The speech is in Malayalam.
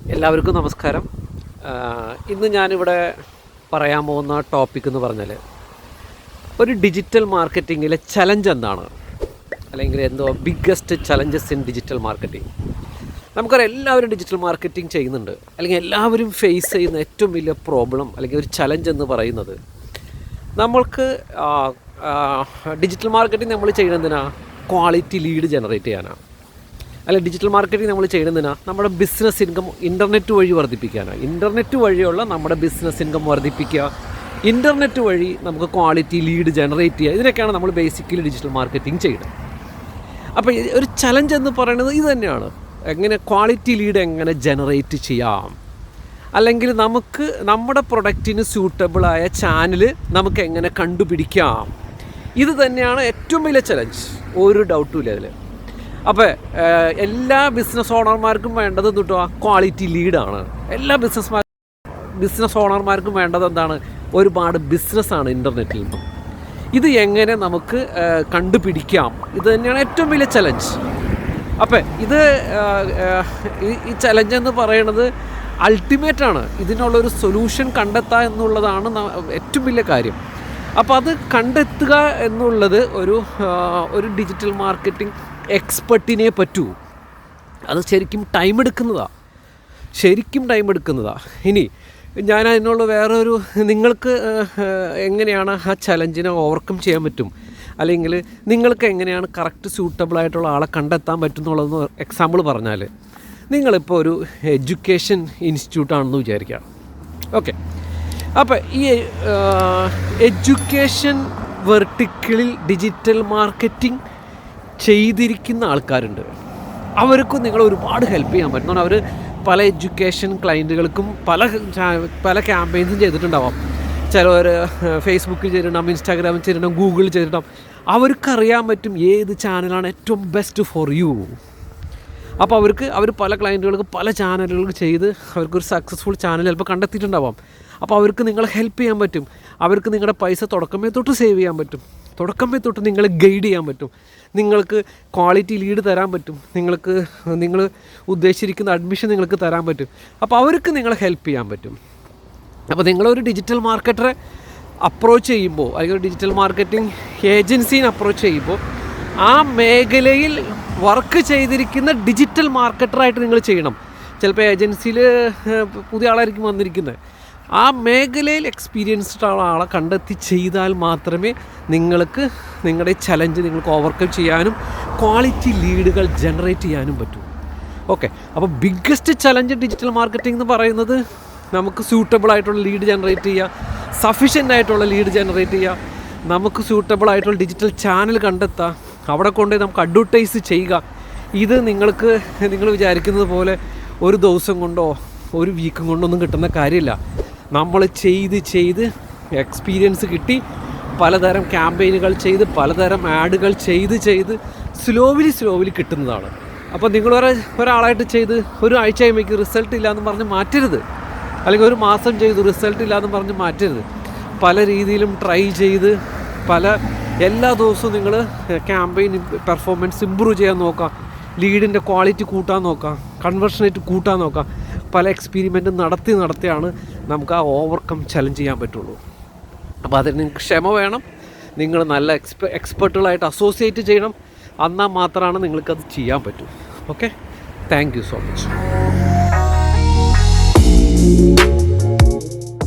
എല്ലാവർക്കും നമസ്കാരം. ഇന്ന് ഞാനിവിടെ പറയാൻ പോകുന്ന ടോപ്പിക് എന്ന് പറഞ്ഞാൽ ഒരു ഡിജിറ്റൽ മാർക്കറ്റിങ്ങിലെ ചലഞ്ച് എന്താണ്, അല്ലെങ്കിൽ എന്തോ biggest challenges in digital marketing. നമുക്കറിയാം, എല്ലാവരും ഡിജിറ്റൽ മാർക്കറ്റിംഗ് ചെയ്യുന്നുണ്ട്. അല്ലെങ്കിൽ എല്ലാവരും ഫേസ് ചെയ്യുന്ന ഏറ്റവും വലിയ പ്രോബ്ലം അല്ലെങ്കിൽ ഒരു ചലഞ്ച് എന്ന് പറയുന്നത്, നമ്മൾക്ക് ഡിജിറ്റൽ മാർക്കറ്റിംഗ് നമ്മൾ ചെയ്യുന്നതിനാ ക്വാളിറ്റി ലീഡ് ജനറേറ്റ് ചെയ്യാനാണ്. അല്ല, ഡിജിറ്റൽ മാർക്കറ്റിംഗ് നമ്മൾ ചെയ്യുന്നതിനാ നമ്മുടെ ബിസിനസ് ഇൻകം ഇൻ്റർനെറ്റ് വഴി വർദ്ധിപ്പിക്കാനാണ്. ഇൻ്റർനെറ്റ് വഴിയുള്ള നമ്മുടെ ബിസിനസ് ഇൻകം വർദ്ധിപ്പിക്കുക, ഇൻ്റർനെറ്റ് വഴി നമുക്ക് ക്വാളിറ്റി ലീഡ് ജനറേറ്റ് ചെയ്യുക. ഇതിനൊക്കെയാണ് നമ്മൾ ബേസിക്കലി ഡിജിറ്റൽ മാർക്കറ്റിംഗ് ചെയ്യുന്നത്. അപ്പോൾ ഒരു ചലഞ്ച് എന്ന് പറയുന്നത് ഇത് തന്നെയാണ്. എങ്ങനെ ക്വാളിറ്റി ലീഡ് എങ്ങനെ ജനറേറ്റ് ചെയ്യാം, അല്ലെങ്കിൽ നമുക്ക് നമ്മുടെ പ്രൊഡക്റ്റിന് സ്യൂട്ടബിളായ ചാനൽ നമുക്ക് എങ്ങനെ കണ്ടുപിടിക്കാം, ഇത് തന്നെയാണ് ഏറ്റവും വലിയ ചലഞ്ച്. ഒരു ഡൗട്ടും ഇല്ല അതിൽ. അപ്പോൾ എല്ലാ ബിസിനസ് ഓണർമാർക്കും വേണ്ടത് എന്തുട്ടോ ക്വാളിറ്റി ലീഡാണ്. എല്ലാ ബിസിനസ് ഓണർമാർക്കും വേണ്ടത് എന്താണ്? ഒരുപാട് ബിസിനസ്സാണ് ഇൻ്റർനെറ്റിൽ നിന്നും. ഇത് എങ്ങനെ നമുക്ക് കണ്ടുപിടിക്കാം, ഇത് തന്നെയാണ് ഏറ്റവും വലിയ ചലഞ്ച്. അപ്പോൾ ഈ ചലഞ്ച് എന്ന് പറയുന്നത് അൾട്ടിമേറ്റാണ്. ഇതിനുള്ളൊരു സൊല്യൂഷൻ കണ്ടെത്തുക എന്നുള്ളതാണ് ഏറ്റവും വലിയ കാര്യം. അപ്പോൾ അത് കണ്ടെത്തുക എന്നുള്ളത് ഒരു ഡിജിറ്റൽ മാർക്കറ്റിംഗ് എക്സ്പെർട്ടിനെ പറ്റൂ. അത് ശരിക്കും ടൈം എടുക്കുന്നതാണ്. ഇനി ഞാൻ അതിനുള്ള വേറൊരു, നിങ്ങൾക്ക് എങ്ങനെയാണ് ആ ചലഞ്ചിനെ ഓവർകം ചെയ്യാൻ പറ്റും, അല്ലെങ്കിൽ നിങ്ങൾക്ക് എങ്ങനെയാണ് കറക്റ്റ് സ്യൂട്ടബിളായിട്ടുള്ള ആളെ കണ്ടെത്താൻ പറ്റും എന്നുള്ളതെന്ന് എക്സാമ്പിൾ പറഞ്ഞാൽ, നിങ്ങളിപ്പോൾ ഒരു എഡ്യൂക്കേഷൻ ഇൻസ്റ്റിറ്റ്യൂട്ടാണെന്ന് വിചാരിക്കുക. ഓക്കെ, അപ്പോൾ ഈ എഡ്യൂക്കേഷൻ വെർട്ടിക്കലിൽ ഡിജിറ്റൽ മാർക്കറ്റിംഗ് ചെയ്തിരിക്കുന്ന ആൾക്കാരുണ്ട്. അവർക്കും നിങ്ങൾ ഒരുപാട് ഹെൽപ്പ് ചെയ്യാൻ പറ്റും. അവർ പല എഡ്യൂക്കേഷൻ ക്ലയൻറ്റുകൾക്കും പല ക്യാമ്പയിൻസും ചെയ്തിട്ടുണ്ടാവാം. ചിലവർ ഫേസ്ബുക്കിൽ ചെയ്തിട്ടുണ്ടാവും, ഇൻസ്റ്റാഗ്രാമിൽ ചെയ്തിട്ടുണ്ടാവും, ഗൂഗിളിൽ ചെയ്തിട്ടുണ്ടാവും. അവർക്കറിയാൻ പറ്റും ഏത് ചാനലാണ് ഏറ്റവും ബെസ്റ്റ് ഫോർ യു. അപ്പോൾ അവർ പല ക്ലയൻറ്റുകൾക്ക് പല ചാനലുകൾക്ക് ചെയ്ത് അവർക്കൊരു സക്സസ്ഫുൾ ചാനൽ ചിലപ്പോൾ കണ്ടെത്തിയിട്ടുണ്ടാവാം. അപ്പോൾ അവർക്ക് നിങ്ങളെ ഹെൽപ്പ് ചെയ്യാൻ പറ്റും. അവർക്ക് നിങ്ങളുടെ പൈസ തുടക്കമേ തൊട്ട് സേവ് ചെയ്യാൻ പറ്റും. തുടക്കമേ തൊട്ട് നിങ്ങളെ ഗൈഡ് ചെയ്യാൻ പറ്റും. നിങ്ങൾക്ക് ക്വാളിറ്റി ലീഡ് തരാൻ പറ്റും. നിങ്ങൾ ഉദ്ദേശിച്ചിരിക്കുന്ന അഡ്മിഷൻ നിങ്ങൾക്ക് തരാൻ പറ്റും. അപ്പോൾ അവർക്ക് നിങ്ങളെ ഹെൽപ്പ് ചെയ്യാൻ പറ്റും. അപ്പോൾ നിങ്ങളൊരു ഡിജിറ്റൽ മാർക്കറ്ററെ അപ്രോച്ച് ചെയ്യുമ്പോൾ, അല്ലെങ്കിൽ ഒരു ഡിജിറ്റൽ മാർക്കറ്റിംഗ് ഏജൻസീനെ അപ്രോച്ച് ചെയ്യുമ്പോൾ, ആ മേഖലയിൽ വർക്ക് ചെയ്തിരിക്കുന്ന ഡിജിറ്റൽ മാർക്കറ്ററായിട്ട് നിങ്ങൾ ചെയ്യണം. ചിലപ്പോൾ ഏജൻസിയിൽ പുതിയ ആളായിരിക്കും വന്നിരിക്കുന്നത്. ആ മേഖലയിൽ എക്സ്പീരിയൻസ്ഡ് ആളെ കണ്ടെത്തി ചെയ്താൽ മാത്രമേ നിങ്ങൾക്ക് നിങ്ങളുടെ ചലഞ്ച് നിങ്ങൾക്ക് ഓവർകം ചെയ്യാനും ക്വാളിറ്റി ലീഡുകൾ ജനറേറ്റ് ചെയ്യാനും പറ്റൂ. ഓക്കെ, അപ്പോൾ ബിഗ്ഗസ്റ്റ് ചലഞ്ച് ഡിജിറ്റൽ മാർക്കറ്റിംഗ് എന്ന് പറയുന്നത് നമുക്ക് സ്യൂട്ടബിളായിട്ടുള്ള ലീഡ് ജനറേറ്റ് ചെയ്യുക, സഫിഷ്യൻ്റ് ആയിട്ടുള്ള ലീഡ് ജനറേറ്റ് ചെയ്യുക, നമുക്ക് സ്യൂട്ടബിളായിട്ടുള്ള ഡിജിറ്റൽ ചാനൽ കണ്ടെത്തുക, അവിടെ കൊണ്ടുപോയി നമുക്ക് അഡ്വർടൈസ് ചെയ്യുക. ഇത് നിങ്ങൾ വിചാരിക്കുന്നത് പോലെ ഒരു ദിവസം കൊണ്ടോ ഒരു വീക്കും കൊണ്ടോ ഒന്നും കിട്ടുന്ന കാര്യമില്ല. നമ്മൾ ചെയ്ത് എക്സ്പീരിയൻസ് കിട്ടി, പലതരം ക്യാമ്പയിനുകൾ ചെയ്ത്, പലതരം ആഡുകൾ ചെയ്ത് സ്ലോവിലി കിട്ടുന്നതാണ്. അപ്പോൾ നിങ്ങൾ ഒരാളായിട്ട് ചെയ്ത് ഒരു ആഴ്ച കഴിയുമ്പോഴേക്ക് റിസൾട്ട് ഇല്ലയെന്ന് പറഞ്ഞ് മാറ്റരുത്, അല്ലെങ്കിൽ ഒരു മാസം ചെയ്ത് റിസൾട്ട് ഇല്ലയെന്ന് പറഞ്ഞ് മാറ്റരുത്. പല രീതിയിലും ട്രൈ ചെയ്ത് എല്ലാ ദിവസവും നിങ്ങൾ ക്യാമ്പയിൻ പെർഫോമൻസ് ഇമ്പ്രൂവ് ചെയ്യാൻ നോക്കാം, ലീഡിൻ്റെ ക്വാളിറ്റി കൂട്ടാൻ നോക്കാം, കൺവേർഷൻ റേറ്റ് കൂട്ടാൻ നോക്കാം. പല എക്സ്പെരിമെൻറ്റും നടത്തിയാണ് നമുക്ക് ആ ഓവർകം ചലഞ്ച് ചെയ്യാൻ പറ്റുള്ളൂ. അപ്പോൾ അതിന് നിങ്ങൾക്ക് ക്ഷമ വേണം. നിങ്ങൾ നല്ല എക്സ്പെർട്ടുകളായിട്ട് അസോസിയേറ്റ് ചെയ്യണം. എന്നാൽ മാത്രമാണ് നിങ്ങൾക്കത് ചെയ്യാൻ പറ്റൂ. Okay, thank you so much.